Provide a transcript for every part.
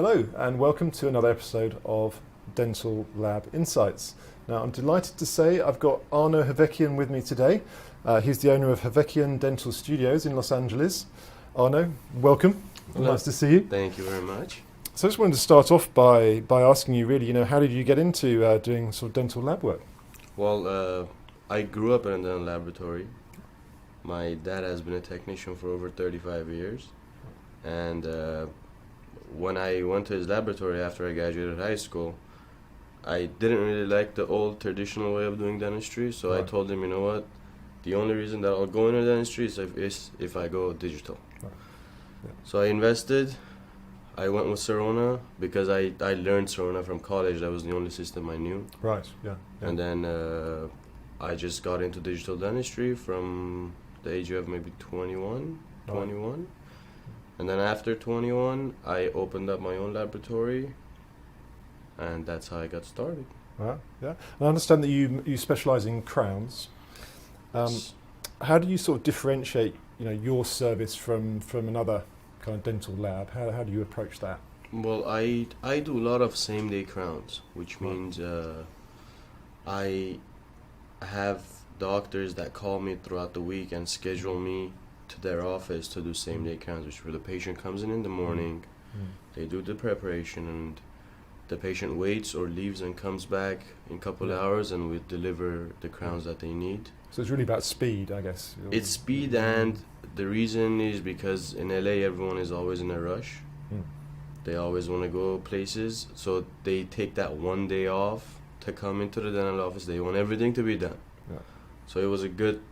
Hello and welcome to another episode of Dental Lab Insights. Now I'm delighted to say I've got Arno Hovekian with me today. He's the owner of Hovekian Dental Studios in Los Angeles. Arno, welcome. Hello. Nice to see you. Thank you very much. So I just wanted to start off by asking you really, how did you get into doing sort of dental lab work? Well, I grew up in a dental laboratory. My dad has been a technician for over 35 years. And when I went to his laboratory after I graduated high school, I didn't really like the old traditional way of doing dentistry. So I told him, you know what, the only reason that I'll go into dentistry is if I go digital. Right. Yeah. So I invested. I went with Sirona because I learned Sirona from college. That was the only system I knew. Right, yeah. And then I just got into digital dentistry from the age of maybe 21. And then after 21, I opened up my own laboratory, and that's how I got started. Right, yeah. And I understand that you specialise in crowns. How do you sort of differentiate, your service from another kind of dental lab? How do you approach that? Well, I do a lot of same-day crowns, which means I have doctors that call me throughout the week and schedule me to their office to do same-day crowns, which where the patient comes in the morning, they do the preparation, and the patient waits or leaves and comes back in a couple of hours, and we deliver the crowns that they need. So it's really about speed, I guess. It's speed, and the reason is because in LA everyone is always in a rush. They always want to go places, so they take that one day off to come into the dental office. They want everything to be done. Yeah. So it was a good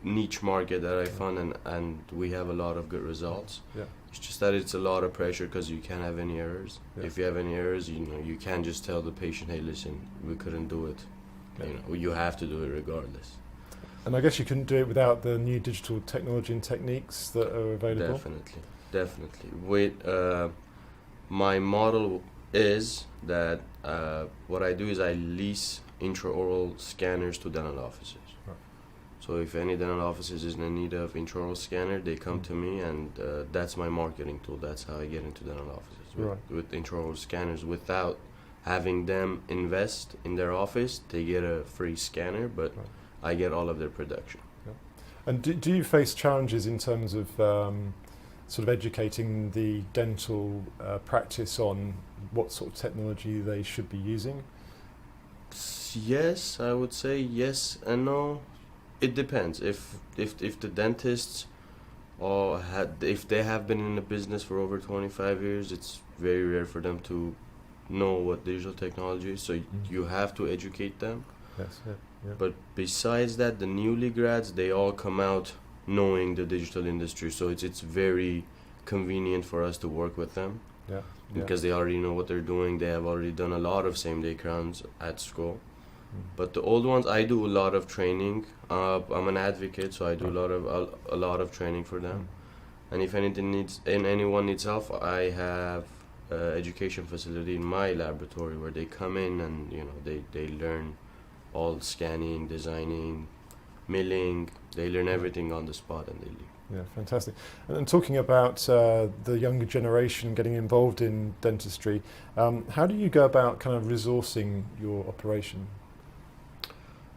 niche market that I found, and we have a lot of good results. Yeah. It's just that it's a lot of pressure because you can't have any errors. Yeah. If you have any errors, you can't just tell the patient, hey, listen, we couldn't do it. Yeah. You have to do it regardless. And I guess you couldn't do it without the new digital technology and techniques that are available. Definitely. My model is that what I do is I lease intraoral scanners to dental offices. Right. So if any dental offices is in need of intraoral scanner, they come to me, and that's my marketing tool. That's how I get into dental offices with intraoral scanners. Without having them invest in their office, they get a free scanner, but I get all of their production. Yeah. And do you face challenges in terms of sort of educating the dental practice on what sort of technology they should be using? Yes, I would say yes and no. It depends. If the dentists if they have been in the business for over 25 years, it's very rare for them to know what digital technology is. So you have to educate them. Yes. Yeah. Yeah. But besides that, the newly grads, they all come out knowing the digital industry. So it's very convenient for us to work with them. Yeah. Because they already know what they're doing. They have already done a lot of same-day crowns at school. But the old ones, I do a lot of training. I'm an advocate, so I do a lot of training for them. And if anyone needs help, I have an education facility in my laboratory where they come in and they learn all scanning, designing, milling. They learn everything on the spot and they leave. Yeah, fantastic. And talking about the younger generation getting involved in dentistry, how do you go about kind of resourcing your operation?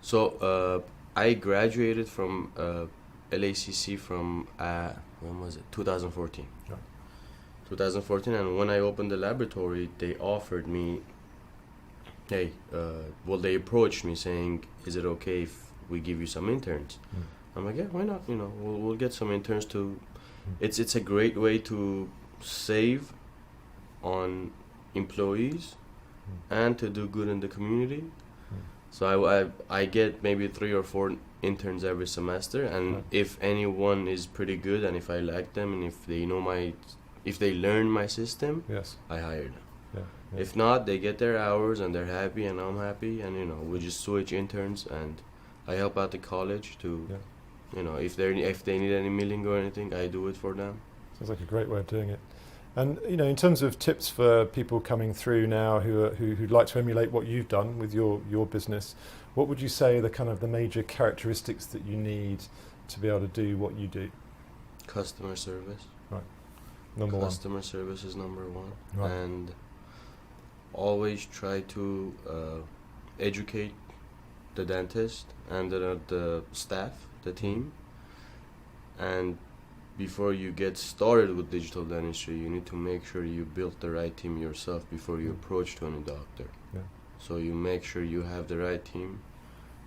So I graduated from LACC from, when was it? 2014. Right. 2014, and when I opened the laboratory, they offered me, they approached me saying, is it okay if we give you some interns? I'm like, yeah, why not? We'll get some interns to. It's a great way to save on employees and to do good in the community. So I get maybe 3 or 4 interns every semester, and if anyone is pretty good and if I like them and if they learn my system, yes, I hire them. Yeah, yeah. If not, they get their hours and they're happy and I'm happy, and we just switch interns, and I help out the college to. Yeah. If they need any milling or anything, I do it for them. Sounds like a great way of doing it. And in terms of tips for people coming through now who'd like to emulate what you've done with your business, what would you say are the major characteristics that you need to be able to do what you do? Customer service. Right. Number one. Customer service is number one. Right. And always try to educate the dentist and the staff, the team. And before you get started with digital dentistry, you need to make sure you build the right team yourself before you approach to any doctor. Yeah. So you make sure you have the right team,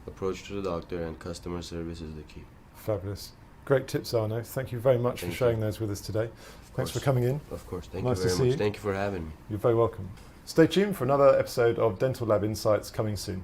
approach to the doctor, and customer service is the key. Fabulous. Great tips, Arno. Thank you very much Thank for sharing you. those with us today. Of Thanks for course. coming in. Of course. Thank Nice you to very see much. you. Thank you for having me. You're very welcome. Stay tuned for another episode of Dental Lab Insights coming soon.